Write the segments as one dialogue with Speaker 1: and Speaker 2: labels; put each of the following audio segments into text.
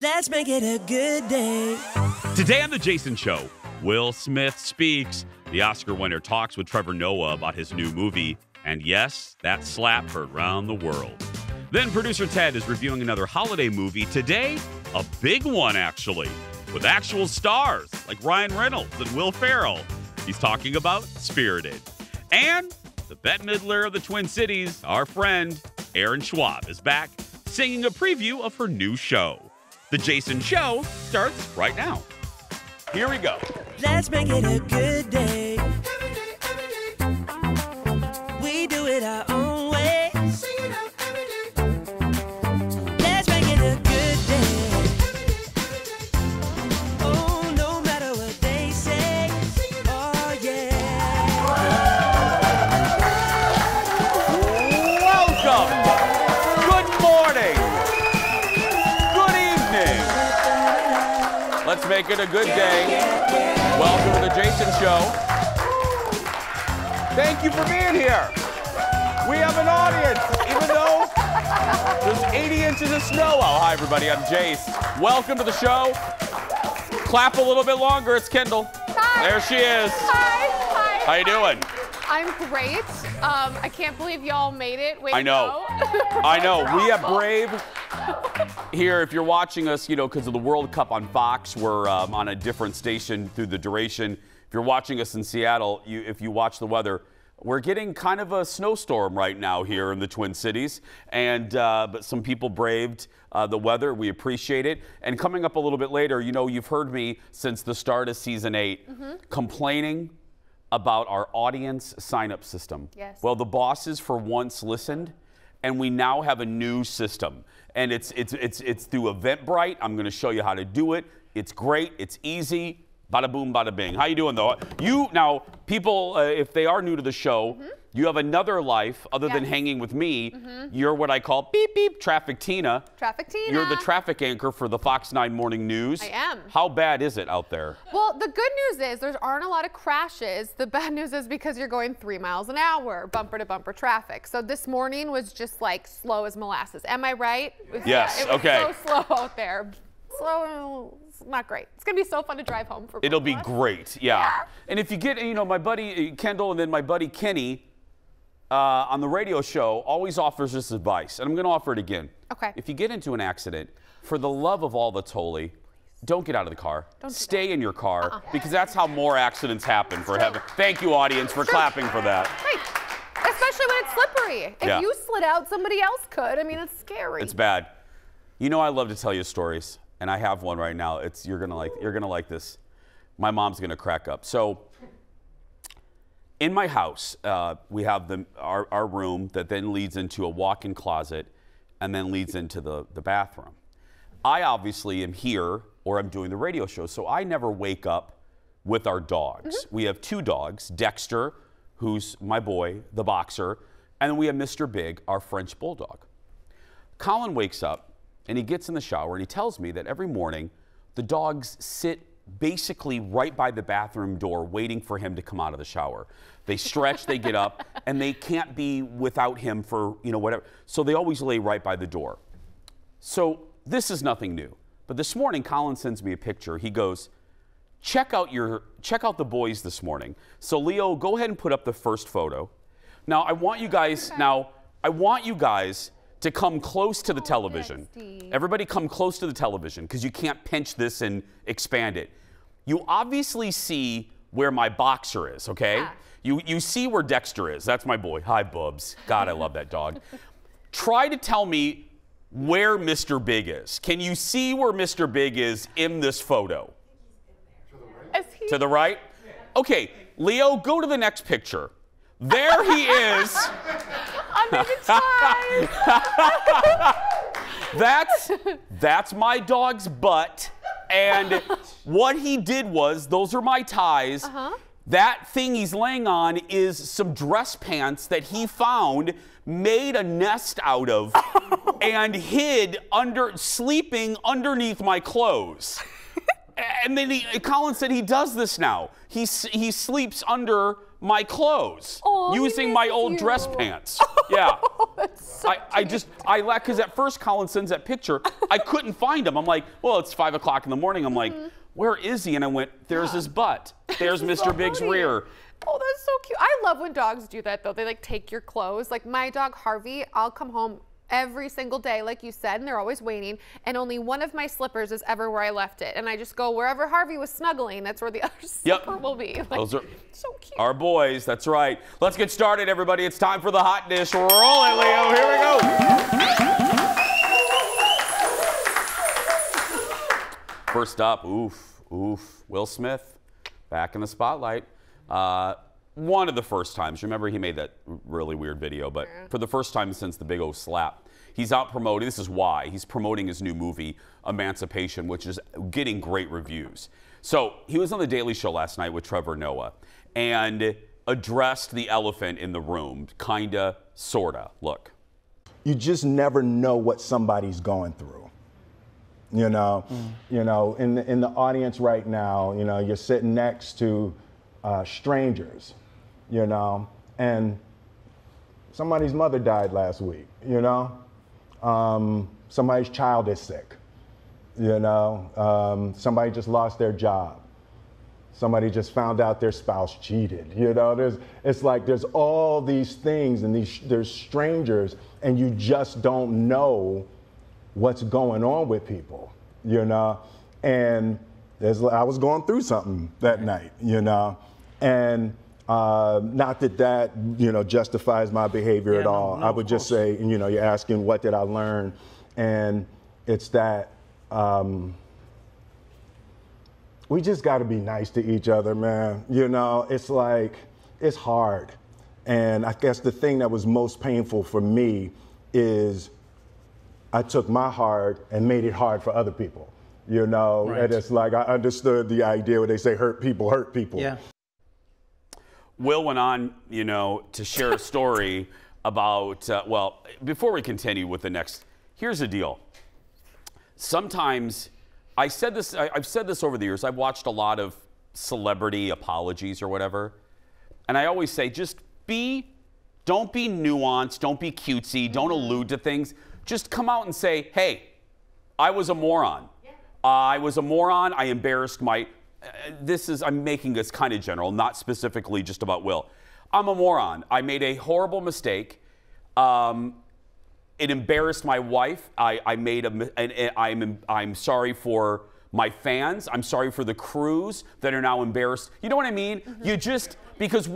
Speaker 1: Let's make it a good day.
Speaker 2: Today on The Jason Show, Will Smith speaks. The Oscar winner talks with Trevor Noah about his new movie. And yes, that slap heard round the world. Then producer Ted is reviewing another holiday movie. Today, a big one, actually, with actual stars like Ryan Reynolds and Will Ferrell. He's talking about Spirited. And the Bette Midler of the Twin Cities, our friend Aaron Schwab, is back singing a preview of her new show. The Jason Show starts right now. Here we go.
Speaker 1: Let's make it a good day. We do it our own way. Let's make it a good day. Oh, no matter what they say. Oh, yeah.
Speaker 2: Welcome. Good morning. Good evening. Let's make it a good day. Welcome to The Jason Show. Thank you for being here. We have an audience, even though there's 80 inches of snow out. Hi, everybody. I'm Jace. Welcome to the show. Clap a little bit longer. It's Kendall.
Speaker 3: Hi.
Speaker 2: There she is.
Speaker 3: Hi. Hi.
Speaker 2: How you doing?
Speaker 3: I'm great. I can't believe y'all made it. Way
Speaker 2: I know. I know. We have Brave here. If you're watching us, you know, because of the World Cup on Fox, we're on a different station through the duration. If you're watching us in Seattle, if you watch the weather, we're getting kind of a snowstorm right now here in the Twin Cities, and but some people braved the weather. We appreciate it. And coming up a little bit later, you know, you've heard me since the start of season 8 complaining about our audience sign-up system.
Speaker 3: Yes.
Speaker 2: Well, the bosses for once listened, and we now have a new system, and it's through Eventbrite. I'm going to show you how to do it. It's great. It's easy. Bada boom, bada bing. How you doing, though? You now, people, if they are new to the show, you have another life other than hanging with me. You're what I call beep beep Traffic Tina.
Speaker 3: Traffic Tina.
Speaker 2: You're the traffic anchor for the Fox 9 Morning News.
Speaker 3: I am.
Speaker 2: How bad is it out there?
Speaker 3: Well, the good news is there aren't a lot of crashes. The bad news is because you're going 3 miles an hour, bumper to bumper traffic. So this morning was just like slow as molasses. Am I right?
Speaker 2: Yes.
Speaker 3: It was
Speaker 2: Okay.
Speaker 3: so slow out there. Slow, not great. It's gonna be so fun to drive home for.
Speaker 2: It'll
Speaker 3: both
Speaker 2: be
Speaker 3: of us.
Speaker 2: great, yeah. And if you get, you know, my buddy Kendall and then my buddy Kenny on the radio show always offers this advice, and I'm going to offer it again.
Speaker 3: Okay.
Speaker 2: If you get into an accident, for the love of all that's holy, don't get out of the car. Stay in your car, because that's how more accidents happen, for heaven. Thank you, audience, for clapping for that.
Speaker 3: Right. Especially when it's slippery. If you slid out, somebody else could. I mean, it's scary.
Speaker 2: It's bad. You know, I love to tell you stories, and I have one right now. You're gonna like this. My mom's gonna crack up. So, in my house, we have our room that then leads into a walk-in closet, and then leads into the bathroom. I obviously am here, or I'm doing the radio show, so I never wake up with our dogs. We have 2 dogs, Dexter, who's my boy, the boxer, and then we have Mr. Big, our French bulldog. Colin wakes up, and he gets in the shower, and he tells me that every morning the dogs sit basically right by the bathroom door waiting for him to come out of the shower. They stretch, they get up, and they can't be without him for, you know, whatever. So they always lay right by the door. So this is nothing new. But this morning, Colin sends me a picture. He goes, check out the boys this morning. So Leo, go ahead and put up the first photo. Now I want you guys to come close to the television. Everybody come close to the television, because you can't pinch this and expand it. You obviously see where my boxer is, okay? Yeah. You see where Dexter is. That's my boy. Hi, Bubs. God, I love that dog. Try to tell me where Mr. Big is. Can you see where Mr. Big is in this photo? To the right? Okay, Leo, go to the next picture. There he is.
Speaker 3: I'm making time.
Speaker 2: That's my dog's butt. And what he did was, those are my ties. That thing he's laying on is some dress pants that he found, made a nest out of, and hid sleeping underneath my clothes. And then Colin said he does this now. He sleeps under my clothes
Speaker 3: Oh, he
Speaker 2: using my
Speaker 3: misses
Speaker 2: old
Speaker 3: you.
Speaker 2: dress pants. Yeah.
Speaker 3: That's so
Speaker 2: I laughed because at first Colin sends that picture. I couldn't find him. I'm like, well, it's 5 o'clock in the morning. I'm like, where is he? And I went, there's his butt. There's
Speaker 3: So
Speaker 2: Mr. Big's
Speaker 3: funny.
Speaker 2: rear.
Speaker 3: Oh, that's so cute. I love when dogs do that though. They like take your clothes. Like my dog Harvey, I'll come home every single day, like you said, and they're always waiting. And only one of my slippers is ever where I left it. And I just go wherever Harvey was snuggling, that's where the other slipper will be. Like,
Speaker 2: Those are
Speaker 3: so cute.
Speaker 2: our boys. That's right. Let's get started, everybody. It's time for the hot dish. Roll it, Leo. Here we go. First up, Will Smith back in the spotlight. One of the first times. Remember, he made that really weird video, but for the first time since the Big O slap, he's out promoting. This is why he's promoting his new movie, Emancipation, which is getting great reviews. So he was on the Daily Show last night with Trevor Noah and addressed the elephant in the room, kinda, sorta. Look.
Speaker 4: You just never know what somebody's going through. You know, in the audience right now, you're sitting next to strangers, and somebody's mother died last week, somebody's child is sick, somebody just lost their job. Somebody just found out their spouse cheated. It's like there's all these things and there's strangers and you just don't know what's going on with people, and I was going through something that night, and not that justifies my behavior at all. I would just say, you're asking what did I learn, and it's that we just got to be nice to each other, man. It's like it's hard, and I guess the thing that was most painful for me is I took my hard and made it hard for other people. Right. And it's like I understood the idea where they say hurt people hurt people.
Speaker 5: Yeah.
Speaker 2: Will went on, to share a story about, well, before we continue with the next, here's the deal. Sometimes, I've said this over the years, I've watched a lot of celebrity apologies or whatever, and I always say, don't be nuanced, don't be cutesy, don't allude to things. Just come out and say, hey, I was a moron. I was a moron, I embarrassed my, I'm making this kind of general, not specifically just about Will. I'm a moron. I made a horrible mistake. It embarrassed my wife. I'm sorry for my fans. I'm sorry for the crews that are now embarrassed. You know what I mean? Because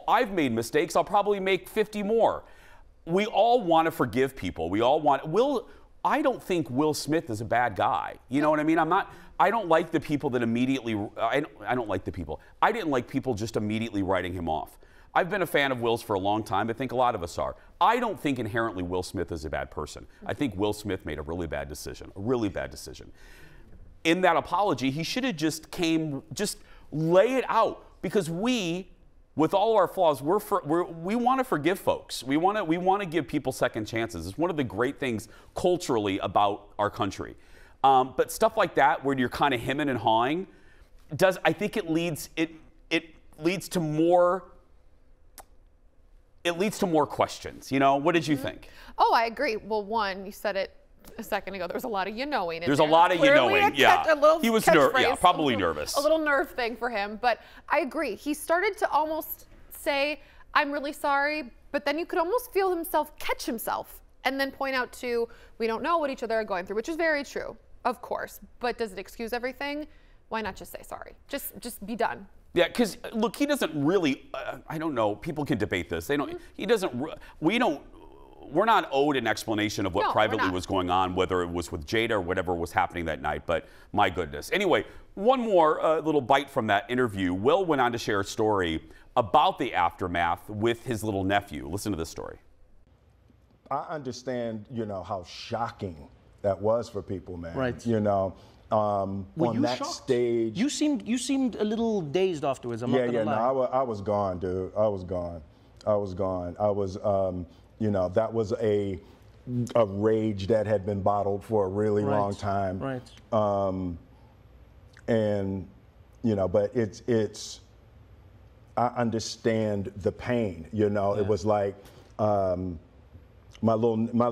Speaker 2: I've made mistakes. I'll probably make 50 more. We all want to forgive people. I don't think Will Smith is a bad guy. You know what I mean? I don't like the people that immediately, I don't like the people. I didn't like people just immediately writing him off. I've been a fan of Will's for a long time. I think a lot of us are. I don't think inherently Will Smith is a bad person. I think Will Smith made a really bad decision, In that apology, he should have just lay it out, because with all of our flaws, we want to forgive folks. We want to give people second chances. It's one of the great things culturally about our country. But stuff like that, where you're kind of hemming and hawing, I think it leads to more. It leads to more questions. What did you think?
Speaker 3: Oh, I agree. Well, one, you said it a second ago. There was a lot of you-knowing.
Speaker 2: There's a lot of you-knowing. Yeah.
Speaker 3: He was
Speaker 2: probably nervous.
Speaker 3: A little nerve thing for him. But I agree. He started to almost say, I'm really sorry. But then you could almost feel himself catch himself and then point out to, we don't know what each other are going through, which is very true, of course. But does it excuse everything? Why not just say sorry? Just be done.
Speaker 2: Yeah, because look, he doesn't really. I don't know. People can debate this. They don't. He doesn't. We don't. We're not owed an explanation of what privately was going on, whether it was with Jada or whatever was happening that night. But my goodness. Anyway, one more little bite from that interview. Will went on to share a story about the aftermath with his little nephew. Listen to this story.
Speaker 4: I understand, how shocking that was for people, man.
Speaker 5: Right.
Speaker 4: On that
Speaker 5: shocked?
Speaker 4: stage.
Speaker 5: You seemed a little dazed afterwards. I'm not gonna lie.
Speaker 4: No, I was gone, dude. I was gone. I was, that was a rage that had been bottled for a really long time.
Speaker 5: Right.
Speaker 4: And, but I understand the pain. You know, it was like my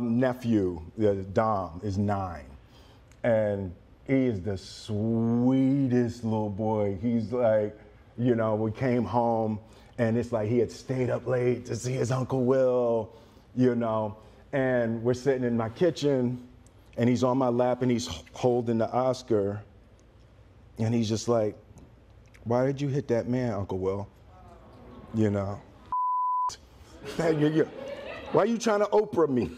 Speaker 4: nephew, Dom, is 9, and he is the sweetest little boy. He's like, you know, we came home and it's like he had stayed up late to see his Uncle Will, you know, and we're sitting in my kitchen and he's on my lap and he's holding the Oscar and he's just like, why did you hit that man, Uncle Will? You know, why are you trying to Oprah me?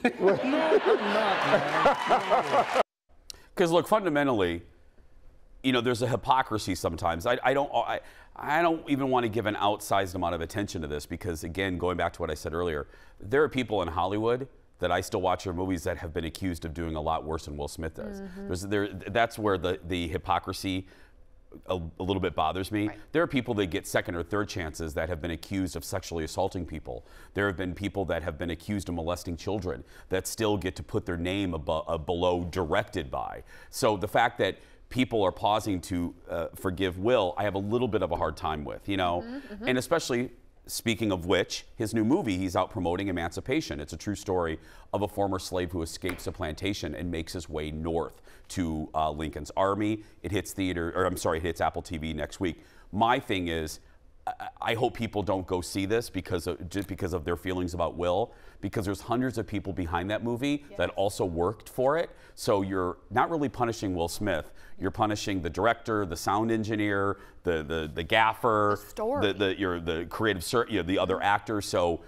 Speaker 2: Because look, fundamentally, you know, there's a hypocrisy sometimes. I don't even want to give an outsized amount of attention to this because, again, going back to what I said earlier, there are people in Hollywood that I still watch their movies that have been accused of doing a lot worse than Will Smith does. That's where the hypocrisy a little bit bothers me. Right. There are people that get second or third chances that have been accused of sexually assaulting people. There have been people that have been accused of molesting children that still get to put their name below directed by. So the fact that people are pausing to forgive Will, I have a little bit of a hard time with, you know, and especially speaking of which, his new movie, he's out promoting Emancipation. It's a true story of a former slave who escapes a plantation and makes his way north to Lincoln's Army. It hits it hits Apple TV next week. My thing is, I hope people don't go see this just because of their feelings about Will, because there's hundreds of people behind that movie that also worked for it. So you're not really punishing Will Smith. You're punishing the director, the sound engineer, the gaffer, the creative, the other actors. So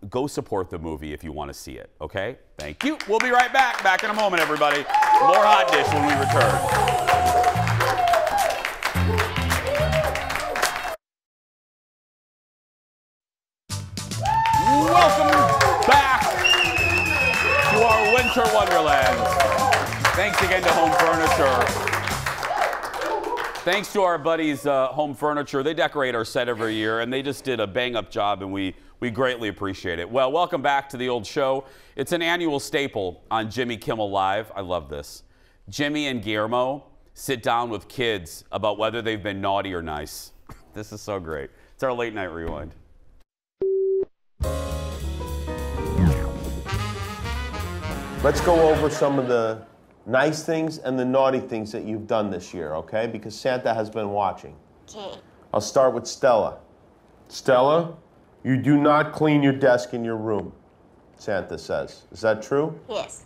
Speaker 2: go support the movie if you want to see it. Okay? Thank you. We'll be right back. Back in a moment, everybody. More Hot Dish when we return. Winter Wonderland. Thanks again to Home Furniture. Thanks to our buddies Home Furniture. They decorate our set every year and they just did a bang-up job and we greatly appreciate it. Well, welcome back to the old show. It's an annual staple on Jimmy Kimmel Live. I love this. Jimmy and Guillermo sit down with kids about whether they've been naughty or nice. This is so great. It's our late night rewind.
Speaker 6: Let's go over some of the nice things and the naughty things that you've done this year, okay? Because Santa has been watching.
Speaker 7: Okay.
Speaker 6: I'll start with Stella. Stella, you do not clean your desk in your room, Santa says. Is that true?
Speaker 7: Yes.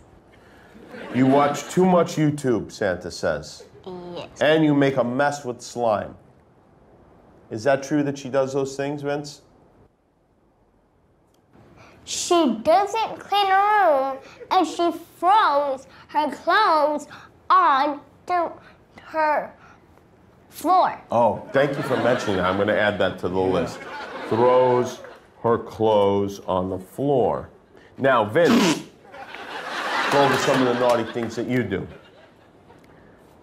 Speaker 6: You watch too much YouTube, Santa says.
Speaker 7: Yes.
Speaker 6: And you make a mess with slime. Is that true that she does those things, Vince?
Speaker 7: She doesn't clean her room and she throws her clothes on her floor.
Speaker 6: Oh, thank you for mentioning that. I'm going to add that to the list. Throws her clothes on the floor. Now, Vince, go over some of the naughty things that you do.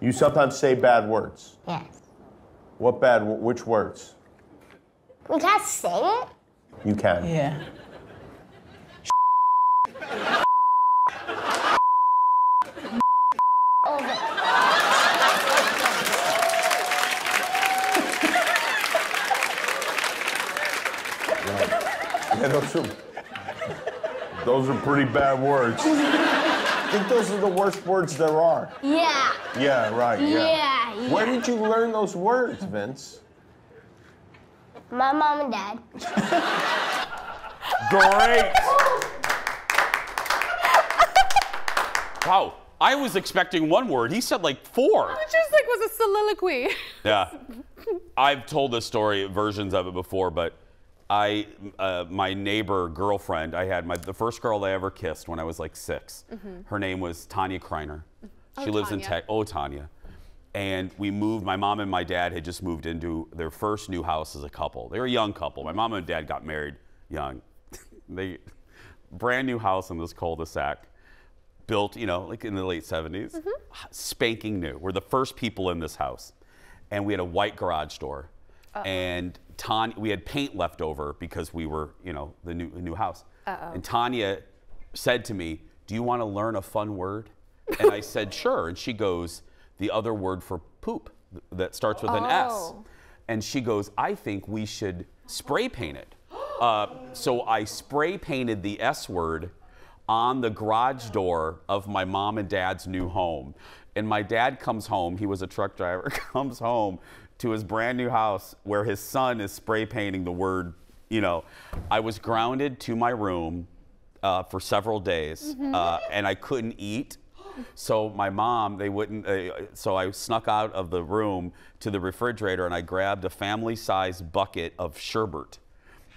Speaker 6: You sometimes say bad words.
Speaker 7: Yes.
Speaker 6: Which words?
Speaker 7: We can't say it?
Speaker 6: You can.
Speaker 8: Yeah.
Speaker 6: Yeah, those are pretty bad words. I think those are the worst words there are.
Speaker 7: Yeah.
Speaker 6: Yeah, right, yeah.
Speaker 7: Yeah.
Speaker 6: Where did you learn those words, Vince?
Speaker 7: My mom and dad.
Speaker 2: Great. Wow, I was expecting one word. He said like 4.
Speaker 3: It just like was a soliloquy.
Speaker 2: Yeah, I've told this story, versions of it before, but my neighbor girlfriend, I had the first girl I ever kissed when I was like 6. Her name was Tanya Kreiner. She lives in Tanya. And we moved, my mom and my dad had just moved into their first new house as a couple. They were a young couple. My mom and dad got married young. Brand new house in this cul-de-sac, built, you know, like in the late 70s. Spanking new. We're the first people in this house. And we had a white garage door. And we had paint left over because we were, you know, the new house. And Tanya said to me, "Do you want to learn a fun word?" And I said, "Sure." And she goes, "The other word for poop that starts with an S." And she goes, I think we should spray paint it. So I spray painted the S word on the garage door of my mom and dad's new home. And my dad comes home, he was a truck driver, comes home to his brand new house where his son is spray painting the word, you know. I was grounded to my room for several days, and I couldn't eat. So my mom, they wouldn't, so I snuck out of the room to the refrigerator and I grabbed a family-sized bucket of sherbet.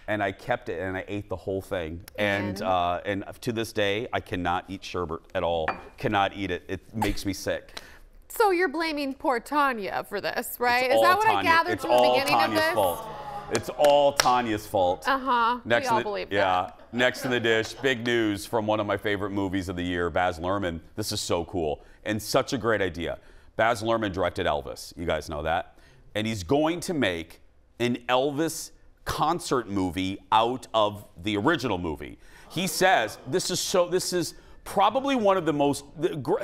Speaker 2: And I kept it and I ate the whole thing. And to this day, I cannot eat sherbet at all. Cannot eat it. It makes me sick.
Speaker 3: So you're blaming poor Tanya for this, right?
Speaker 2: It's
Speaker 3: Is that
Speaker 2: all
Speaker 3: what I
Speaker 2: Tanya.
Speaker 3: gathered
Speaker 2: It's
Speaker 3: from the
Speaker 2: all
Speaker 3: beginning
Speaker 2: Tanya's
Speaker 3: of this?
Speaker 2: fault. It's all Tanya's fault.
Speaker 3: Uh-huh. We all believe that.
Speaker 2: Yeah. Next in the dish, big news from one of my favorite movies of the year, Baz Luhrmann. This is so cool and such a great idea. Baz Luhrmann directed Elvis. You guys know that. And he's going to make an Elvis concert movie out of the original movie. He says this is probably one of the most,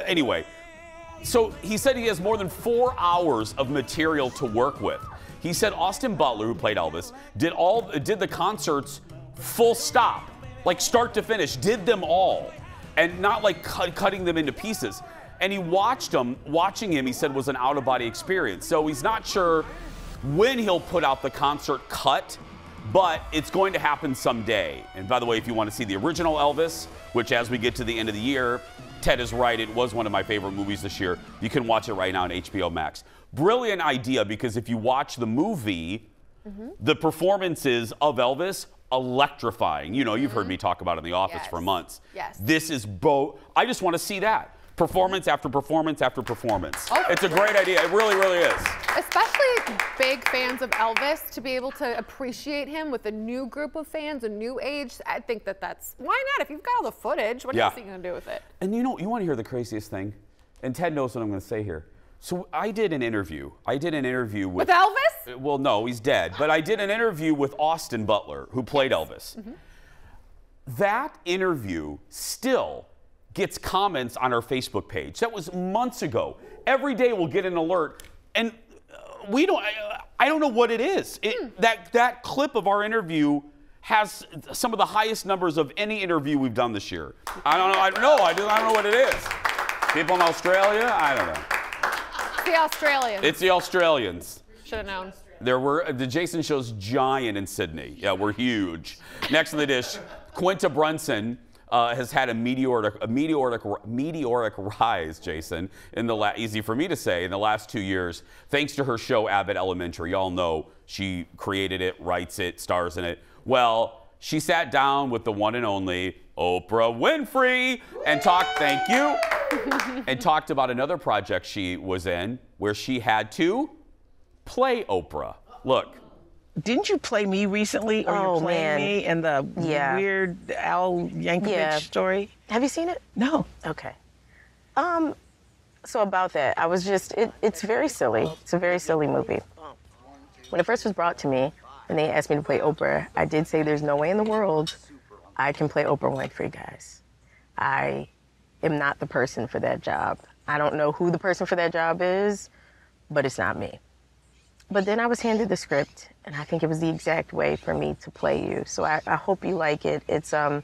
Speaker 2: anyway. So he said he has more than 4 hours of material to work with. He said Austin Butler, who played Elvis, did the concerts full stop, like start to finish, did them all, and not like cutting them into pieces. And he watching him, he said, was an out-of-body experience. So he's not sure when he'll put out the concert cut, but it's going to happen someday. And by the way, if you want to see the original Elvis, which as we get to the end of the year, Ted is right, it was one of my favorite movies this year. You can watch it right now on HBO Max. Brilliant idea, because if you watch the movie, the performances of Elvis, electrifying. You know, you've heard me talk about it in the office for months.
Speaker 3: Yes.
Speaker 2: This is I just want to see that. Performance after performance after performance.
Speaker 3: Oh.
Speaker 2: It's a great idea. It really, really is.
Speaker 3: Especially big fans of Elvis, to be able to appreciate him with a new group of fans, a new age. I think that's, why not? If you've got all the footage, what else are you going to do with it?
Speaker 2: And you know, you want to hear the craziest thing? And Ted knows what I'm going to say here. So I did an interview. With
Speaker 3: Elvis?
Speaker 2: Well, no, he's dead. But I did an interview with Austin Butler, who played Elvis. That interview still gets comments on our Facebook page. That was months ago. Every day we'll get an alert, and I don't know what it is. That clip of our interview has some of the highest numbers of any interview we've done this year. I don't know what it is. People in Australia? I don't know.
Speaker 3: The Australians.
Speaker 2: It's the Australians.
Speaker 3: Should have known.
Speaker 2: The Jason Show's giant in Sydney. Yeah, we're huge. Next on the dish, Quinta Brunson has had a meteoric rise, Jason, easy for me to say, in the last 2 years, thanks to her show Abbott Elementary. Y'all know she created it, writes it, stars in it. Well, she sat down with the one and only Oprah Winfrey and talked about another project she was in where she had to play Oprah. Look.
Speaker 8: Didn't you play me recently? Or you're playing me in the Weird Al Yankovic story?
Speaker 9: Have you seen it?
Speaker 8: No.
Speaker 9: Okay. So about that, I was just, it's very silly. It's a very silly movie. When it first was brought to me and they asked me to play Oprah, I did say there's no way in the world I can play Oprah Winfrey, guys. I am not the person for that job. I don't know who the person for that job is, but it's not me. But then I was handed the script, and I think it was the exact way for me to play you. So I hope you like it. It's a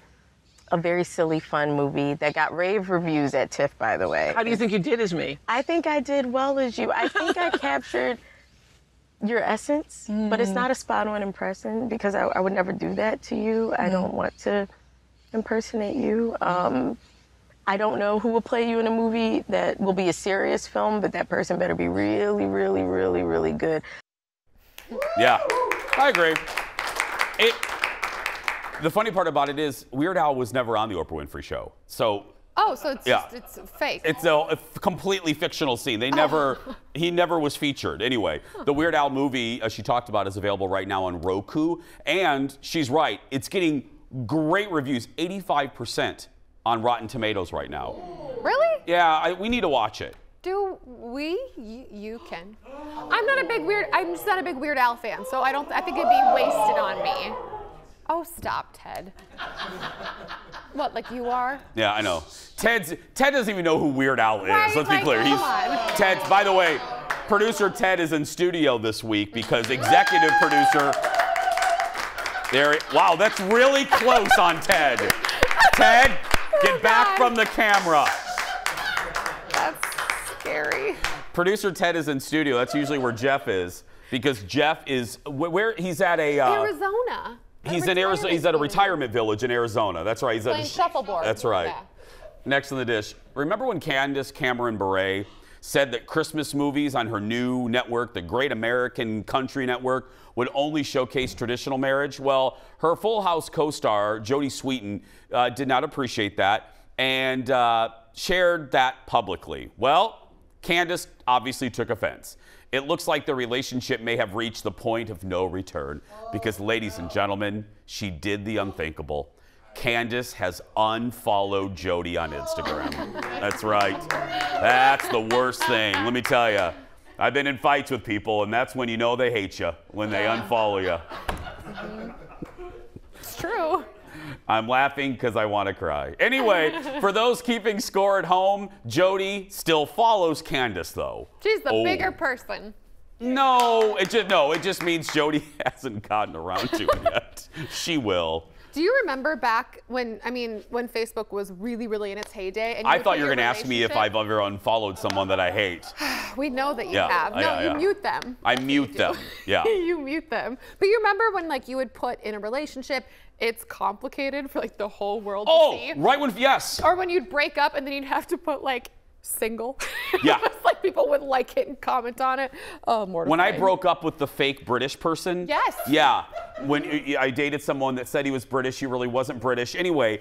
Speaker 9: very silly, fun movie that got rave reviews at TIFF, by the way.
Speaker 8: How do you think you did as me?
Speaker 9: I think I did well as you. I think I captured your essence, but it's not a spot-on impression because I would never do that to you. I don't want to impersonate you. I don't know who will play you in a movie that will be a serious film, but that person better be really, really, really, really good.
Speaker 2: Yeah, I agree. The funny part about it is Weird Al was never on the Oprah Winfrey Show. So
Speaker 3: it's just, it's fake.
Speaker 2: It's a completely fictional scene. He never was featured. Anyway, the Weird Al movie she talked about is available right now on Roku. And she's right, it's getting great reviews, 85% on Rotten Tomatoes right now.
Speaker 3: Really?
Speaker 2: Yeah, we need to watch it.
Speaker 3: Do we? You can. I'm just not a big Weird Al fan, so I think it'd be wasted on me. Oh, stop, Ted. What, like you are?
Speaker 2: Yeah, I know. Ted doesn't even know who Weird Al is.
Speaker 3: Right,
Speaker 2: Let's be clear.
Speaker 3: Come on.
Speaker 2: Ted, by the way, Producer Ted is in studio this week because executive producer. Wow, that's really close on Ted. Ted, get back from the camera.
Speaker 3: That's scary.
Speaker 2: Producer Ted is in studio. That's usually where Jeff is because Jeff is where he's at a
Speaker 3: Arizona.
Speaker 2: He's in Arizona. He's at a retirement village in Arizona. That's right. He's
Speaker 3: playing shuffleboard.
Speaker 2: That's right.
Speaker 3: Yeah.
Speaker 2: Next on the dish. Remember when Candace Cameron Bure said that Christmas movies on her new network, the Great American Country Network, would only showcase traditional marriage? Well, her Full House co-star, Jodie Sweetin, did not appreciate that and shared that publicly. Well, Candace obviously took offense. It looks like the relationship may have reached the point of no return because, ladies and gentlemen, she did the unthinkable. Candace has unfollowed Jodie on Instagram. That's right. That's the worst thing. Let me tell you, I've been in fights with people, and that's when you know they hate you, when they unfollow you.
Speaker 3: It's true.
Speaker 2: I'm laughing because I want to cry. Anyway, for those keeping score at home, Jodie still follows Candace, though.
Speaker 3: She's the bigger person.
Speaker 2: No, it just means Jodie hasn't gotten around to it yet. She will.
Speaker 3: Do you remember back when Facebook was really, really in its heyday? And
Speaker 2: I thought you were going to ask me if I've ever unfollowed someone that I hate.
Speaker 3: We know that you have. No, you mute them.
Speaker 2: I mute them. Yeah.
Speaker 3: You mute them. But you remember when you would put in a relationship, it's complicated for the whole world to see?
Speaker 2: Oh, right when, yes.
Speaker 3: Or when you'd break up and then you'd have to put single.
Speaker 2: Yeah.
Speaker 3: It's people would like it and comment on it. Oh, mortifying.
Speaker 2: When I broke up with the fake British person.
Speaker 3: Yes.
Speaker 2: Yeah. When I dated someone that said he was British, he really wasn't British. Anyway,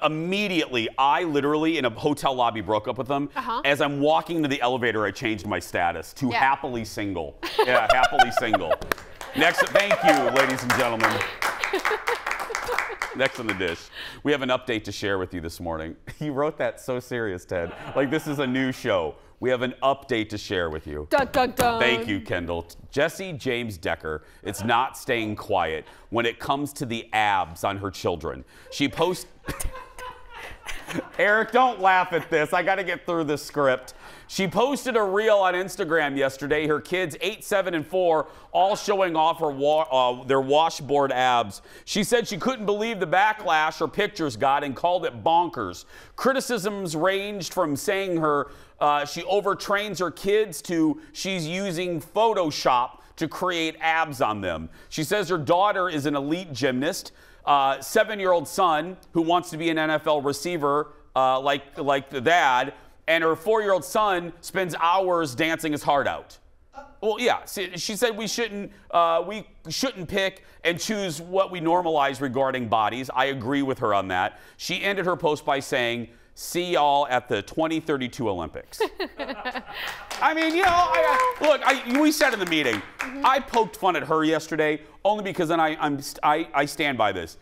Speaker 2: immediately, I literally in a hotel lobby broke up with them. As I'm walking into the elevator, I changed my status to happily single. Yeah, happily single. Next, thank you, ladies and gentlemen. Next on the dish, we have an update to share with you this morning. You wrote that so serious, Ted. This is a new show. We have an update to share with you.
Speaker 3: Dun, dun, dun.
Speaker 2: Thank you, Kendall. Jesse James Decker is not staying quiet when it comes to the abs on her children. She posts... Eric, don't laugh at this. I got to get through this script. She posted a reel on Instagram yesterday. Her kids, 8, 7, and 4, all showing off their washboard abs. She said she couldn't believe the backlash her pictures got and called it bonkers. Criticisms ranged from saying she overtrains her kids to she's using Photoshop to create abs on them. She says her daughter is an elite gymnast. 7-year-old son who wants to be an NFL receiver like the dad, and her 4-year-old son spends hours dancing his heart out. Well, yeah, she said we shouldn't pick and choose what we normalize regarding bodies. I agree with her on that. She ended her post by saying, "See y'all at the 2032 Olympics." I mean, we said in the meeting, I poked fun at her yesterday only because then I stand by this.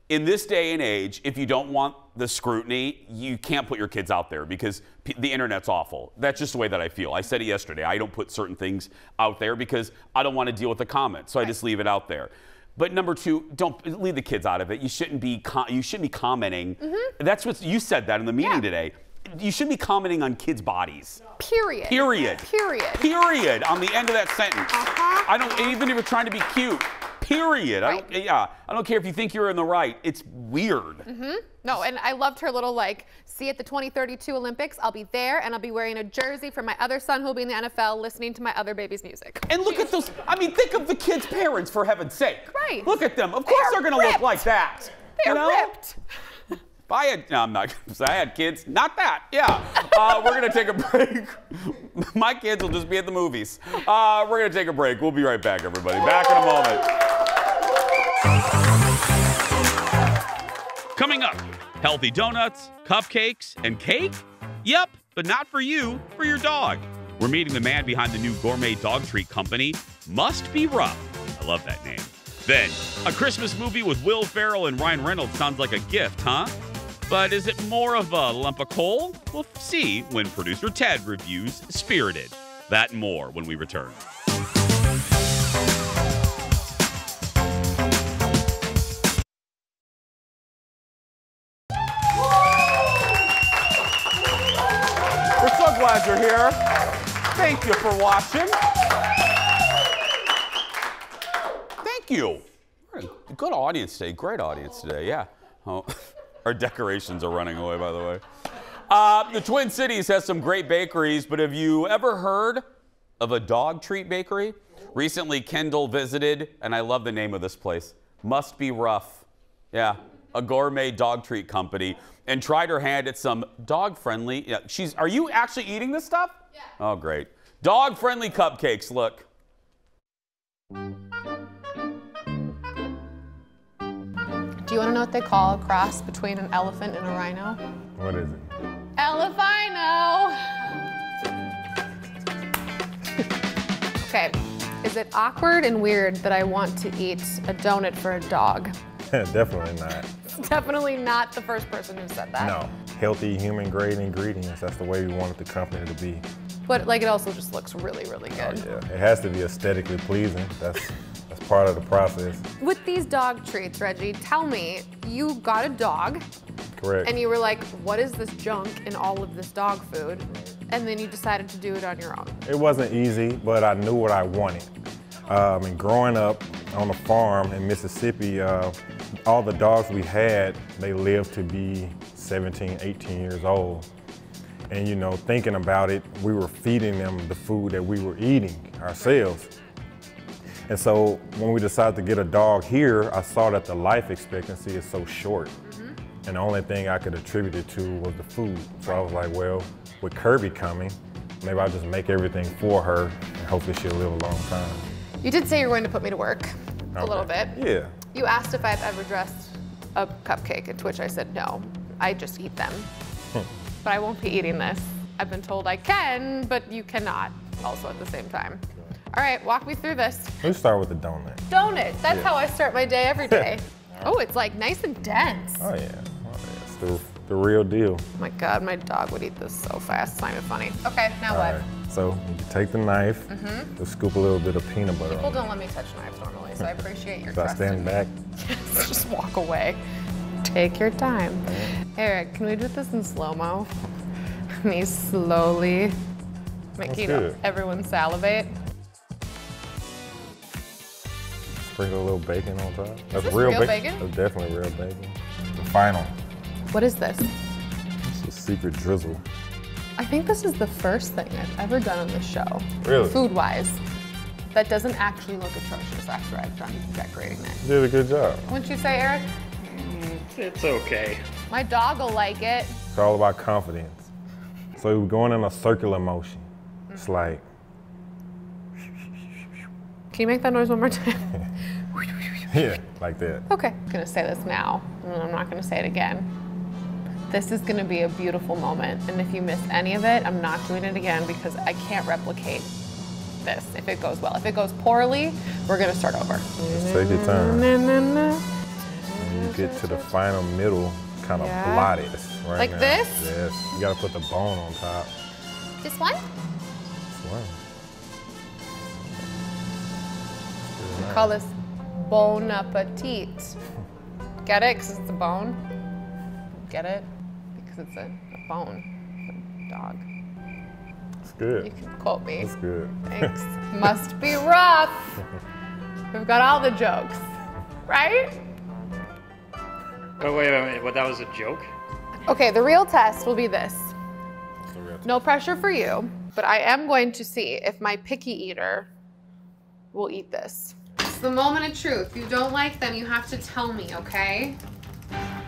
Speaker 2: In this day and age, if you don't want the scrutiny, you can't put your kids out there because the internet's awful. That's just the way that I feel. I said it yesterday. I don't put certain things out there because I don't want to deal with the comments, so I just leave it out there. But number 2, don't leave the kids out of it. You shouldn't be commenting. That's what you said that in the meeting today. You shouldn't be commenting on kids' bodies.
Speaker 3: Period.
Speaker 2: Period.
Speaker 3: Period.
Speaker 2: Period. On the end of that sentence. I don't, even if you're trying to be cute. Period.
Speaker 3: Right.
Speaker 2: I don't care if you think you're in the right. It's weird.
Speaker 3: No, and I loved her little see you at the 2032 Olympics. I'll be there, and I'll be wearing a jersey for my other son who'll be in the NFL, listening to my other baby's music.
Speaker 2: And look at those. I mean, think of the kids' parents, for heaven's sake.
Speaker 3: Right.
Speaker 2: Look at them. Of course they're going to look like that.
Speaker 3: They're ripped.
Speaker 2: If I had, no, I'm not going to say I had kids. Not that. Yeah. We're going to take a break. My kids will just be at the movies. We're going to take a break. We'll be right back, everybody. Back in a moment. Coming up, healthy donuts, cupcakes, and cake? Yep, but not for you, for your dog. We're meeting the man behind the new gourmet dog treat company, Must Be Rough. I love that name. Then, a Christmas movie with Will Ferrell and Ryan Reynolds sounds like a gift, huh? But is it more of a lump of coal? We'll see when producer Ted reviews Spirited. That and more when we return. We're so glad you're here. Thank you for watching. Thank you. We're a good audience today. Great audience today. Yeah. Oh, our decorations are running away, by the way. The Twin Cities has some great bakeries, but have you ever heard of a dog treat bakery? Recently, Kendall visited, and I love the name of this place, Must Be Rough. Yeah, a gourmet dog treat company, and tried her hand at some dog-friendly, are you actually eating this stuff? Yeah. Oh, great. Dog-friendly cupcakes, look.
Speaker 3: Do you want to know what they call a cross between an elephant and a rhino?
Speaker 10: What is it?
Speaker 3: Elephino! Okay, is it awkward and weird that I want to eat a donut for a dog?
Speaker 10: Definitely not.
Speaker 3: Definitely not the first person who said that.
Speaker 10: No. Healthy, human-grade ingredients. That's the way we wanted the company to be.
Speaker 3: But like, it also just looks really, really good.
Speaker 10: Oh, yeah. It has to be aesthetically pleasing. That's part of the process.
Speaker 3: With these dog treats, Reggie, tell me, you got a dog.
Speaker 10: Correct.
Speaker 3: And you were like, what is this junk in all of this dog food? And then you decided to do it on your own.
Speaker 10: It wasn't easy, but I knew what I wanted. And growing up on a farm in Mississippi, all the dogs we had, they lived to be 17, 18 years old. And you know, thinking about it, we were feeding them the food that we were eating ourselves. And so when we decided to get a dog here, I saw that the life expectancy is so short. And the only thing I could attribute it to was the food. So I was like, well, with Kirby coming, maybe I'll just make everything for her and hopefully she'll live a long time.
Speaker 3: You did say you were going to put me to work a little bit.
Speaker 10: Yeah.
Speaker 3: You asked if I've ever dressed a cupcake, to which I said no. I just eat them. But I won't be eating this. I've been told I can, but you cannot also at the same time. All right, walk me through this.
Speaker 10: Let's start with the donut.
Speaker 3: Donut, that's how I start my day every day. Oh, it's like nice and dense.
Speaker 10: Oh yeah, it's the real deal.
Speaker 3: Oh my God, my dog would eat this so fast, it's not even funny. Okay, now what?
Speaker 10: Right. So you take the knife, just scoop a little bit of peanut butter
Speaker 3: People
Speaker 10: on
Speaker 3: don't let me touch knives normally, so I appreciate your
Speaker 10: So I
Speaker 3: trust
Speaker 10: stand
Speaker 3: in me.
Speaker 10: back.
Speaker 3: Yes, just walk away. Take your time. Eric, can we do this in slow-mo? Me slowly making everyone salivate.
Speaker 10: Sprinkle a little bacon on top. That's
Speaker 3: this
Speaker 10: real
Speaker 3: real bacon?
Speaker 10: That's definitely real bacon. The final.
Speaker 3: What is this?
Speaker 10: It's a secret drizzle.
Speaker 3: I think this is the first thing I've ever done on this show.
Speaker 10: Really?
Speaker 3: Food-wise. That doesn't actually look atrocious after I've done decorating it.
Speaker 10: You did a good job.
Speaker 3: Wouldn't you say, Eric?
Speaker 11: It's okay.
Speaker 3: My dog will like it.
Speaker 10: It's all about confidence. So we're going in a circular motion. It's like.
Speaker 3: Can you make that noise one more time?
Speaker 10: Yeah, like that.
Speaker 3: Okay, I'm gonna say this now, and I'm not gonna say it again. This is gonna be a beautiful moment, and if you miss any of it, I'm not doing it again because I can't replicate this if it goes well. If it goes poorly, we're gonna start over.
Speaker 10: Just take your time. When you get to the final middle, kind of blot it right
Speaker 3: like
Speaker 10: now.
Speaker 3: This?
Speaker 10: Yes, you gotta put the bone on top.
Speaker 3: This one?
Speaker 10: This one.
Speaker 3: We call this Bon Appetit. Get it? Because it's a bone? Get it? Because it's a bone. It's a dog.
Speaker 10: It's good.
Speaker 3: You can quote me.
Speaker 10: It's good.
Speaker 3: Thanks. Must be rough. We've got all the jokes, right?
Speaker 11: Oh, wait, well, that was a joke?
Speaker 3: Okay, the real test will be this. No pressure for you, but I am going to see if my picky eater will eat this. It's the moment of truth. If you don't like them, you have to tell me, okay?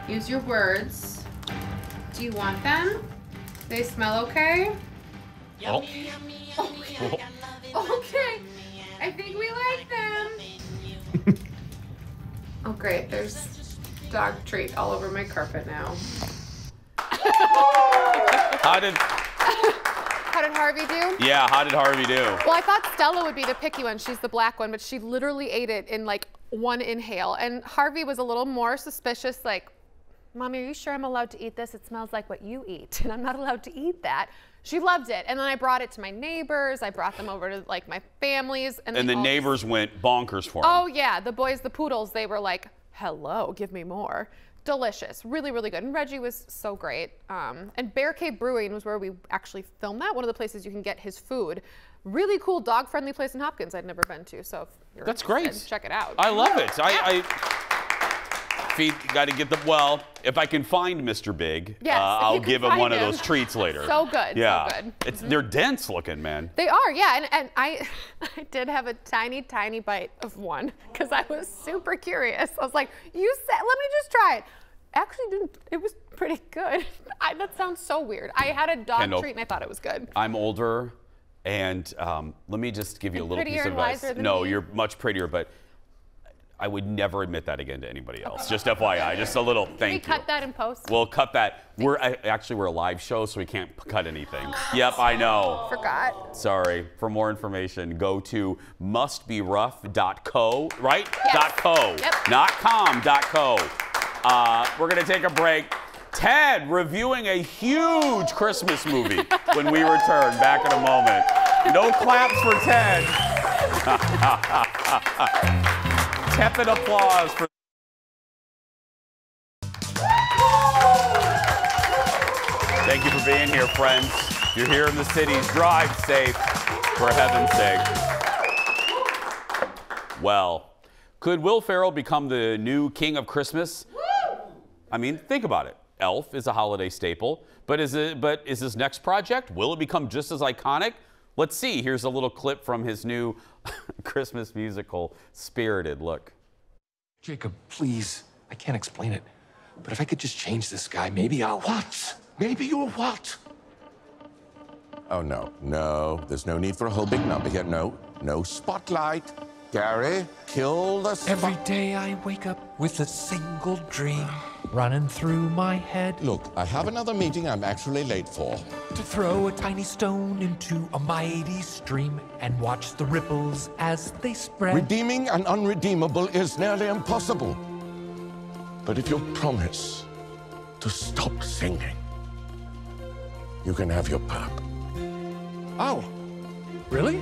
Speaker 3: Use your words. Do you want them? They smell okay?
Speaker 11: Yummy,
Speaker 3: Okay. Okay. I think we like them. Oh, great. There's dog treat all over my carpet now.
Speaker 2: How did
Speaker 3: Harvey do?
Speaker 2: Yeah, how did Harvey do?
Speaker 3: Well, I thought Stella would be the picky one. She's the black one, but she literally ate it in like one inhale. And Harvey was a little more suspicious, like, Mommy, are you sure I'm allowed to eat this? It smells like what you eat, and I'm not allowed to eat that. She loved it. And then I brought it to my neighbors. I brought them over to like my families. And
Speaker 2: the neighbors went bonkers for him.
Speaker 3: Oh yeah, the boys, the poodles, they were like, hello, give me more. delicious, really, really good. And Reggie was so great. And Bear Cave Brewing was where we actually filmed that. One of the places you can get his food. Really cool, dog-friendly place in Hopkins I'd never been to. So if you're
Speaker 2: That's great.
Speaker 3: Check it out.
Speaker 2: I love it. Got to get the, well, if I can find Mr. Big,
Speaker 3: Yes,
Speaker 2: I'll give him one of those treats later.
Speaker 3: So good,
Speaker 2: yeah.
Speaker 3: so good.
Speaker 2: It's, they're dense looking, man.
Speaker 3: They are, yeah. And I did have a tiny, tiny bite of one because I was super curious. I was like, you said, let me just try it. Actually, didn't. It was pretty good. That sounds so weird. I had a dog
Speaker 2: Kendall,
Speaker 3: treat and I thought it was good.
Speaker 2: I'm older, and let me just give you a little piece of advice.
Speaker 3: No,
Speaker 2: you're much prettier, but I would never admit that again to anybody else. Just FYI, just a little thank you.
Speaker 3: Can we cut that in post?
Speaker 2: We'll cut that. We're a live show, so we can't cut anything. Yep, I know.
Speaker 3: Forgot.
Speaker 2: Sorry. For more information, go to mustberough.co, right?
Speaker 3: Yes.
Speaker 2: .co,
Speaker 3: yep.
Speaker 2: not com, .co. We're gonna take a break. Ted reviewing a huge Christmas movie when we return. Back in a moment. No claps for Ted. Tepid applause for. Thank you for being here, friends. If you're here in the cities, drive safe, for heaven's sake. Well, could Will Ferrell become the new king of Christmas? I mean, think about it. Elf is a holiday staple, but is his next project, will it become just as iconic? Let's see. Here's a little clip from his new Christmas musical, Spirited. Look.
Speaker 12: Jacob, please. I can't explain it. But if I could just change this guy, maybe I'll... What? Maybe you'll what?
Speaker 13: Oh, no. No, there's no need for a whole big number here. No, no spotlight. Gary, kill the
Speaker 12: Every day I wake up with a single dream running through my head.
Speaker 13: Look, I have another meeting I'm actually late for.
Speaker 12: To throw a tiny stone into a mighty stream and watch the ripples as they spread.
Speaker 13: Redeeming an unredeemable is nearly impossible. But if you'll promise to stop singing, you can have your perp.
Speaker 12: Oh, really?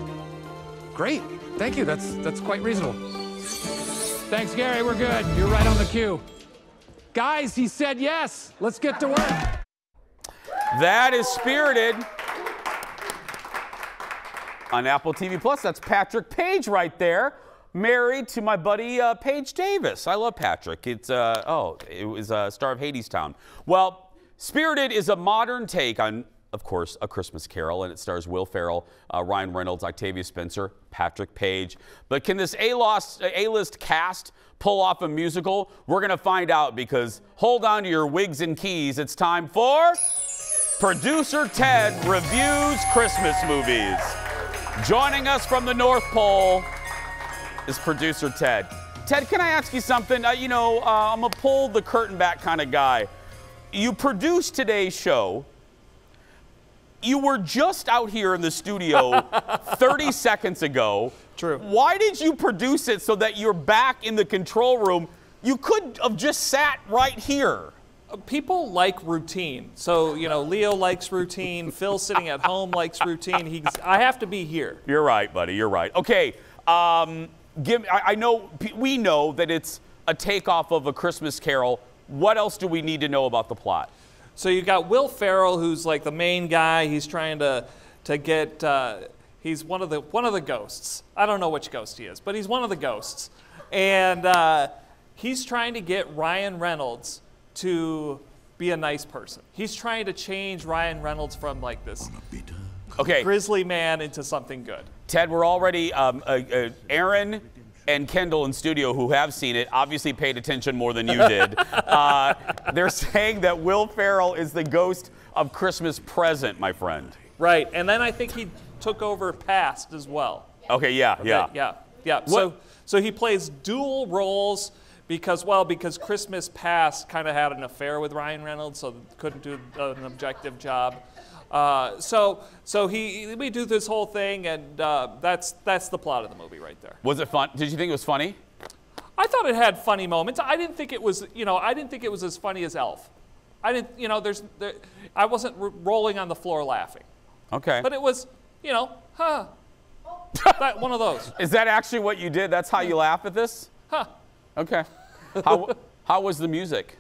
Speaker 12: Great. Thank you. That's quite reasonable. Thanks, Gary. We're good. You're right on the cue. Guys, he said yes. Let's get to work.
Speaker 2: That is Spirited on Apple TV Plus. That's Patrick Page right there, married to my buddy Paige Davis. I love Patrick. It was a star of Hadestown. Well, Spirited is a modern take on, of course, A Christmas Carol, and it stars Will Ferrell, Ryan Reynolds, Octavia Spencer, Patrick Page. But can this A-list cast pull off a musical? We're going to find out, because hold on to your wigs and keys. It's time for Producer Ted Reviews Christmas Movies. Joining us from the North Pole is Producer Ted. Ted, can I ask you something? I'm a pull the curtain back kind of guy. You produced today's show. You were just out here in the studio 30 seconds ago.
Speaker 11: True.
Speaker 2: Why did you produce it so that you're back in the control room? You could have just sat right here.
Speaker 11: People like routine. So, Leo likes routine. Phil sitting at home likes routine. I have to be here.
Speaker 2: You're right, buddy. You're right. Okay. We know that it's a takeoff of A Christmas Carol. What else do we need to know about the plot?
Speaker 11: So you got Will Ferrell, who's like the main guy. He's trying to get. He's one of the ghosts. I don't know which ghost he is, but he's one of the ghosts, and he's trying to get Ryan Reynolds to be a nice person. He's trying to change Ryan Reynolds from like this grizzly man into something good.
Speaker 2: Ted, we're already Aaron and Kendall in studio, who have seen it, obviously paid attention more than you did. They're saying that Will Ferrell is the ghost of Christmas Present, my friend.
Speaker 11: Right, and then I think he took over Past as well.
Speaker 2: Okay, yeah.
Speaker 11: So he plays dual roles because Christmas Past kind of had an affair with Ryan Reynolds, so couldn't do an objective job. We do this whole thing, and that's the plot of the movie right there.
Speaker 2: Was it fun? Did you think it was funny?
Speaker 11: I thought it had funny moments. I didn't think it was, as funny as Elf. I wasn't rolling on the floor laughing.
Speaker 2: Okay.
Speaker 11: But it was, one of those.
Speaker 2: Is that actually what you did? That's how you laugh at this?
Speaker 11: Huh.
Speaker 2: Okay. How was the music?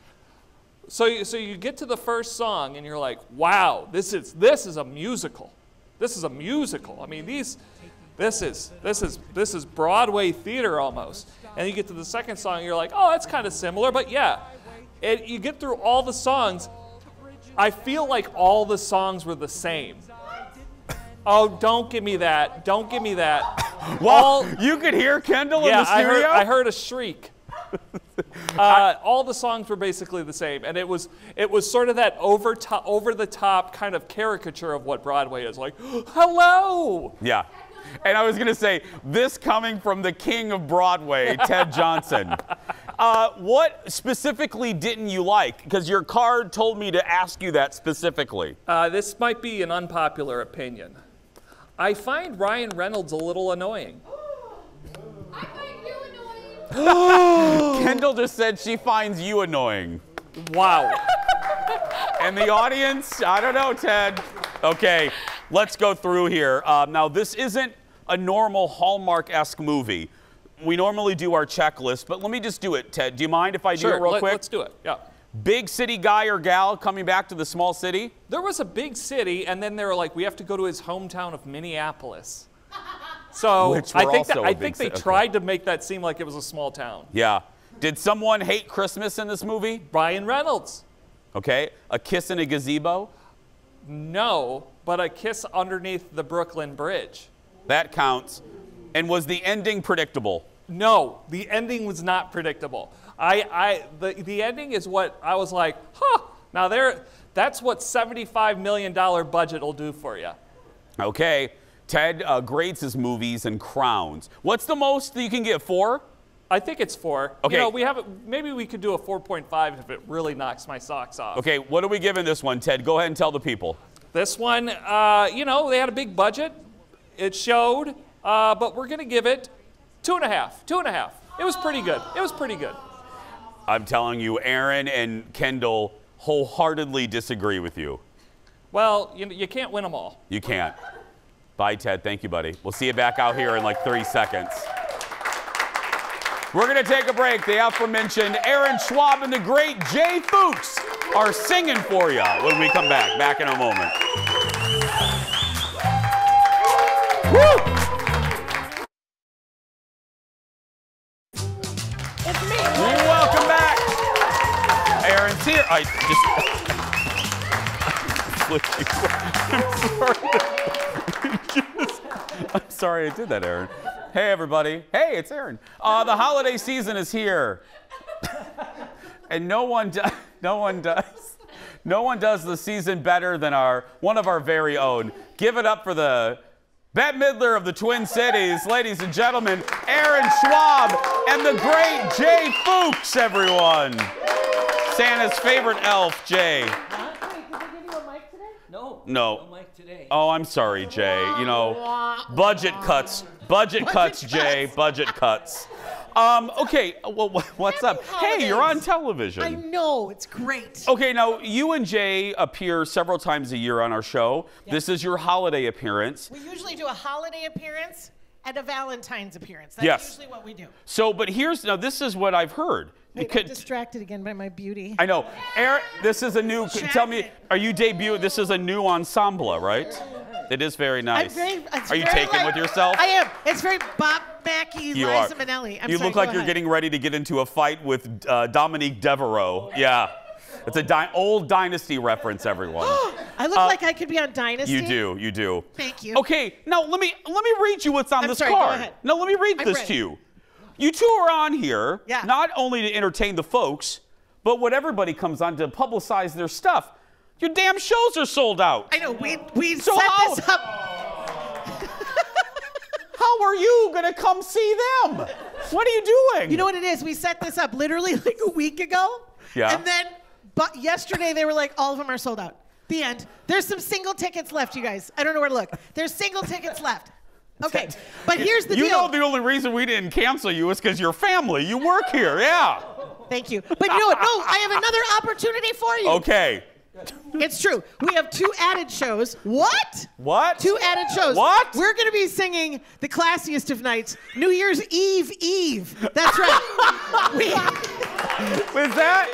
Speaker 11: So you get to the first song and you're like, wow, this is a musical. This is a musical. I mean, this is Broadway theater almost. And you get to the second song and you're like, oh, that's kind of similar, but yeah. You get through all the songs. I feel like all the songs were the same. Oh, don't give me that. Don't give me that.
Speaker 2: Well, you could hear Kendall in the studio?
Speaker 11: I heard a shriek. All the songs were basically the same, and it was sort of that over the top kind of caricature of what Broadway is like. Hello.
Speaker 2: Yeah, and I was gonna say this coming from the king of Broadway, Ted Johnson. What specifically didn't you like? Because your card told me to ask you that specifically.
Speaker 11: This might be an unpopular opinion. I find Ryan Reynolds a little annoying.
Speaker 3: I find you annoying.
Speaker 2: Kendall just said she finds you annoying.
Speaker 11: Wow.
Speaker 2: And the audience, I don't know, Ted. Okay, let's go through here. Now, this isn't a normal Hallmark-esque movie. We normally do our checklist, but let me just do it, Ted. Do you mind if I do it real quick?
Speaker 11: Let's do it, yeah.
Speaker 2: Big city guy or gal coming back to the small city?
Speaker 11: There was a big city, and then they were like, we have to go to his hometown of Minneapolis. So I think they tried to make that seem like it was a small town.
Speaker 2: Yeah. Did someone hate Christmas in this movie?
Speaker 11: Ryan Reynolds.
Speaker 2: Okay. A kiss in a gazebo?
Speaker 11: No, but a kiss underneath the Brooklyn Bridge.
Speaker 2: That counts. And was the ending predictable?
Speaker 11: No, the ending was not predictable. The ending is what I was like, huh. Now that's what $75 million budget will do for you.
Speaker 2: Okay. Ted grades his movies and crowns. What's the most that you can get? 4?
Speaker 11: I think it's 4.
Speaker 2: Okay.
Speaker 11: You know, maybe we could do a 4.5 if it really knocks my socks off.
Speaker 2: Okay, what are we giving this one, Ted? Go ahead and tell the people.
Speaker 11: This one, you know, they had a big budget. It showed, but we're going to give it 2.5. 2.5. It was pretty good. It was pretty good.
Speaker 2: I'm telling you, Aaron and Kendall wholeheartedly disagree with you.
Speaker 11: Well, you can't win them all.
Speaker 2: You can't. Bye, Ted. Thank you, buddy. We'll see you back out here in like 30 seconds. We're going to take a break. The aforementioned Aaron Schwab and the great Jay Fuchs are singing for you when we come back. Back in a moment. Woo!
Speaker 8: It's me.
Speaker 2: Welcome back. Aaron's here. I just... I'm sorry I did that, Aaron. Hey, everybody. Hey, it's Aaron. The holiday season is here. And no one does the season better than one of our very own. Give it up for the Bette Midler of the Twin Cities, ladies and gentlemen, Aaron Schwab and the great Jay Fuchs, everyone. Santa's favorite elf, Jay.
Speaker 5: No.
Speaker 2: No.
Speaker 5: No mic today.
Speaker 2: Oh, I'm sorry, Jay. You know, budget cuts. Budget cuts, Jay. Budget cuts. Okay, well, what's up? Hey, you're on television.
Speaker 14: I know, it's great.
Speaker 2: Okay, now, you and Jay appear several times a year on our show.
Speaker 14: Yes.
Speaker 2: This is your holiday appearance.
Speaker 14: We usually do a holiday appearance and a Valentine's appearance. That's usually what we do.
Speaker 2: So, but now this is what I've heard.
Speaker 14: Wait, I'm distracted again by my beauty.
Speaker 2: I know. Aaron, this is a new, tell me, are you this is a new ensemble, right? It is very nice. Are you taken with yourself?
Speaker 14: I am. It's very Bob Mackie, Liza Minnelli.
Speaker 2: You look like you're getting ready to get into a fight with Dominique Devereaux. Yeah. It's an old Dynasty reference, everyone.
Speaker 14: I look like I could be on Dynasty.
Speaker 2: You do, you do.
Speaker 14: Thank you.
Speaker 2: Okay, now let me read you what's on this card.
Speaker 14: Go ahead.
Speaker 2: No, let me read this to you. You two are on here,
Speaker 14: yeah,
Speaker 2: not only to entertain the folks, but when everybody comes on to publicize their stuff. Your damn shows are sold out.
Speaker 14: I know, we set this up.
Speaker 2: How are you gonna come see them? What are you doing?
Speaker 14: You know what it is? We set this up literally like a week ago.
Speaker 2: Yeah.
Speaker 14: And then, but yesterday they were like, all of them are sold out. The end. There's some single tickets left, you guys. I don't know where to look. There's single tickets left. Okay, but here's the deal.
Speaker 2: You know the only reason we didn't cancel you is because you're family. You work here, yeah.
Speaker 14: Thank you. But you know what? No, I have another opportunity for you.
Speaker 2: Okay.
Speaker 14: It's true. We have 2 added shows. What?
Speaker 2: What?
Speaker 14: 2 added shows.
Speaker 2: What?
Speaker 14: We're going to be singing the classiest of nights, New Year's Eve. That's right.
Speaker 2: Was that?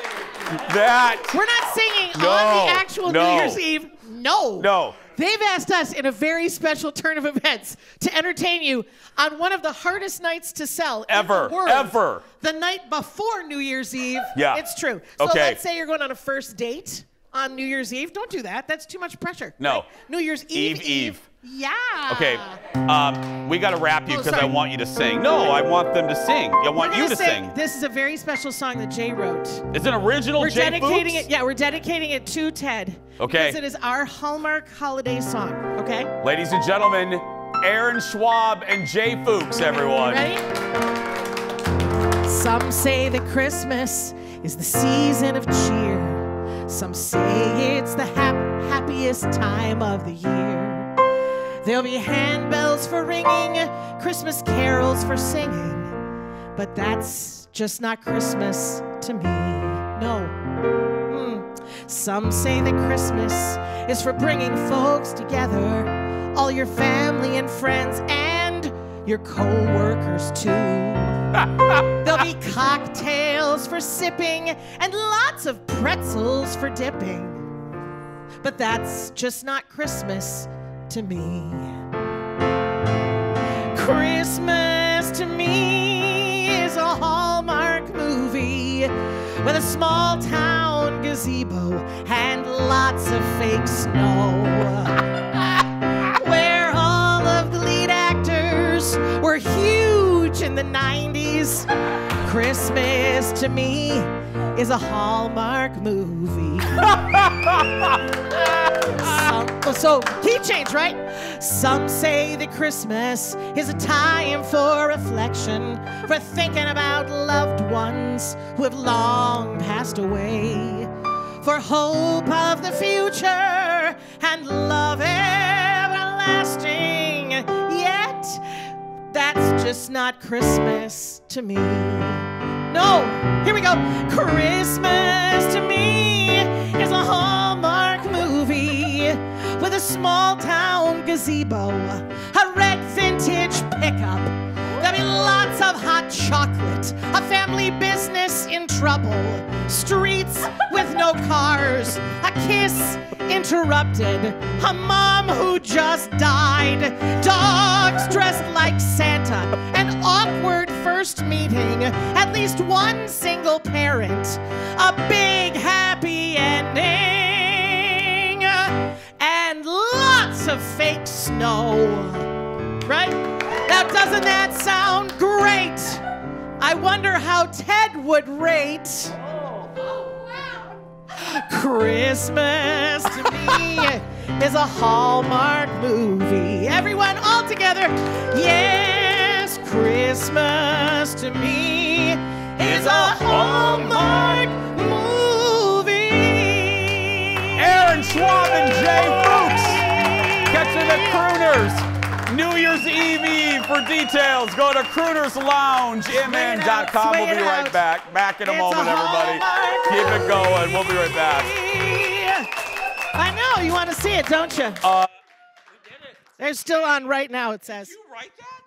Speaker 14: We're not singing on the actual New Year's Eve. No. They've asked us in a very special turn of events to entertain you on one of the hardest nights to sell
Speaker 2: ever.
Speaker 14: in the world.
Speaker 2: Ever.
Speaker 14: The night before New Year's Eve.
Speaker 2: Yeah.
Speaker 14: It's true. So
Speaker 2: Okay.
Speaker 14: let's say you're going on a first date on New Year's Eve. Don't do that. That's too much pressure.
Speaker 2: No.
Speaker 14: Right? New Year's Eve. Yeah.
Speaker 2: Okay, we got to wrap you because I
Speaker 14: sorry.
Speaker 2: want you to sing. No, I want them to sing. I want
Speaker 14: We're
Speaker 2: you
Speaker 14: gonna
Speaker 2: to sing.
Speaker 14: This is a very special song that Jay wrote.
Speaker 2: It's an original
Speaker 14: We're
Speaker 2: Jay
Speaker 14: dedicating
Speaker 2: Fuchs?
Speaker 14: it. Yeah, we're dedicating it to Ted.
Speaker 2: Okay.
Speaker 14: Because it is our Hallmark holiday song. Okay.
Speaker 2: Ladies and gentlemen, Aaron Schwab and Jay Fuchs, everyone.
Speaker 14: Ready? Some say that Christmas is the season of cheer. Some say it's the happiest time of the year. There'll be handbells for ringing, Christmas carols for singing, but that's just not Christmas to me. No. Some say that Christmas is for bringing folks together, all your family and friends and your co-workers too. There'll be cocktails for sipping and lots of pretzels for dipping, but that's just not Christmas to me. Christmas to me is a Hallmark movie with a small town gazebo and lots of fake snow, where all of the lead actors were huge in the 90s. Christmas to me is a Hallmark movie. So, key change, right? Some say that Christmas is a time for reflection, for thinking about loved ones who have long passed away, for hope of the future and love everlasting. Yet, that's just not Christmas to me. No, here we go. Christmas to me is a Hallmark movie with a small town gazebo, a red vintage pickup. There'll be lots of hot chocolate, a family business in trouble, streets with no cars, a kiss interrupted, a mom who just died, dogs dressed like Santa, an awkward first meeting, at least one single parent, a big happy ending, and lots of fake snow. Right? Now, doesn't that sound great? I wonder how Ted would rate Christmas to me is a Hallmark movie. Everyone all together. Yes, Christmas to me is a Hallmark movie.
Speaker 2: Aaron Schwab and Jay Fuchs catching the Crooners. New Year's Eve for details. Go to croonersloungemn.com. We'll be right back. Back in a moment, everybody. Keep it going. We'll be right back.
Speaker 14: I know. You want to see it, don't you? They're still on right now, it says.
Speaker 2: You write that?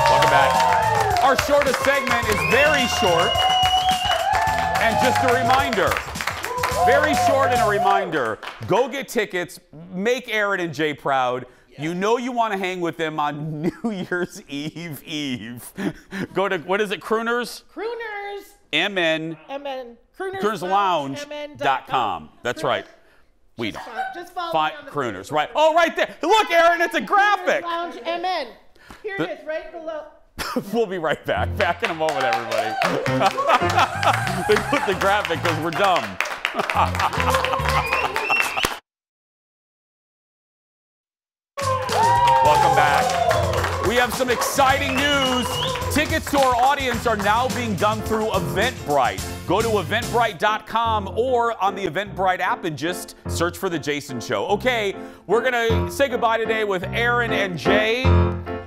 Speaker 2: Welcome back. Our shortest segment is very short. And just a reminder. Very short and a reminder. Go get tickets. Make Aaron and Jay proud. You know you want to hang with them on New Year's Eve. Go to, what is it, Crooners?
Speaker 14: Crooners.
Speaker 2: MN. Croonerslounge.com. That's right. We don't.
Speaker 14: Just follow
Speaker 2: Find
Speaker 14: me on the
Speaker 2: Crooners. Right. Oh, right there. Look, Aaron, it's a graphic.
Speaker 14: Lounge MN. Here it is, right below.
Speaker 2: We'll be right back. Back in a moment, everybody. They put the graphic because we're dumb. Welcome back. We have some exciting news. Tickets to our audience are now being done through Eventbrite. Go to eventbrite.com or on the Eventbrite app and just search for The Jason Show. Okay, we're going to say goodbye today with Aaron and Jay.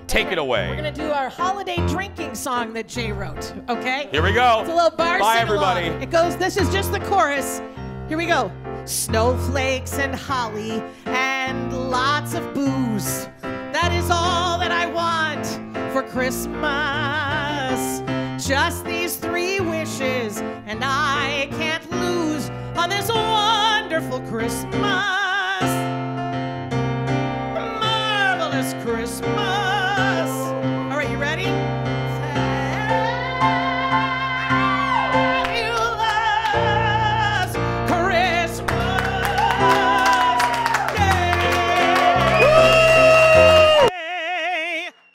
Speaker 2: Take it away.
Speaker 14: We're going to do our holiday drinking song that Jay wrote, okay?
Speaker 2: Here we go.
Speaker 14: It's a little bar
Speaker 2: Bye,
Speaker 14: sing-along.
Speaker 2: everybody.
Speaker 14: It goes, this is just the chorus. Here we go. Snowflakes and holly and lots of booze. That is all that I want for Christmas. Just these 3 and I can't lose on this wonderful Christmas.